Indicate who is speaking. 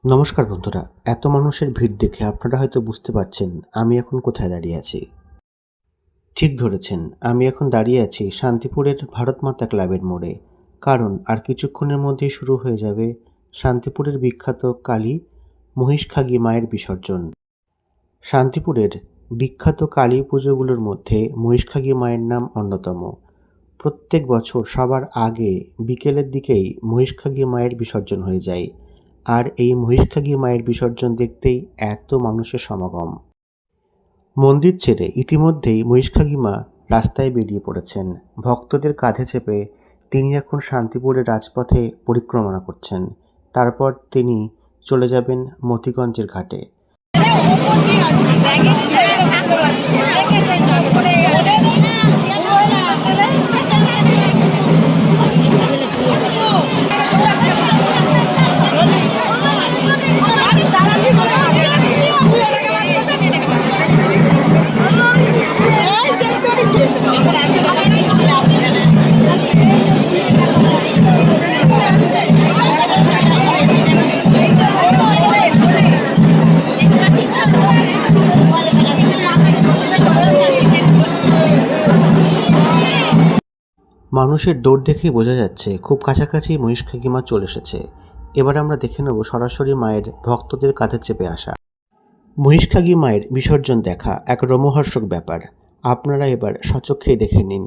Speaker 1: নমস্কার বন্ধুরা, এত মানুষের ভিড় দেখে আপনারা হয়তো বুঝতে পারছেন আমি এখন কোথায় দাঁড়িয়ে আছি। ঠিক ধরেছেন, আমি এখন দাঁড়িয়ে আছি শান্তিপুরের ভারত মাতা ক্লাবের মোড়ে। কারণ আর কিছুক্ষণের মধ্যেই শুরু হয়ে যাবে শান্তিপুরের বিখ্যাত কালী মহিষখাগী মায়ের বিসর্জন। শান্তিপুরের বিখ্যাত কালী পুজোগুলোর মধ্যে মহিষখাগী মায়ের নাম অন্যতম। প্রত্যেক বছর সবার আগে বিকেলের দিকেই মহিষখাগী মায়ের বিসর্জন হয়ে যায়। আর এই মহিষখাগী মায়ের বিসর্জন দেখতেই এত মানুষের সমাগম। মন্দির ছেড়ে ইতিমধ্যেই মহিষখাগী মা রাস্তায় বেরিয়ে পড়েছেন। ভক্তদের কাঁধে চেপে তিনি এখন শান্তিপুরের রাজপথে পরিক্রমা করছেন। তারপর তিনি চলে যাবেন মতিগঞ্জের ঘাটে। মানুষের দৌড় দেখেই বোঝা যাচ্ছে খুব কাছাকাছি মহিষখাগী মা চলে এসেছে। এবার আমরা দেখে নেব সরাসরি মায়ের ভক্তদের কাঁধে চেপে আসা। মহিষখাগী মায়ের বিসর্জন দেখা এক রোমহর্ষক ব্যাপার। আপনারা এবার স্বচক্ষেই দেখে নিন।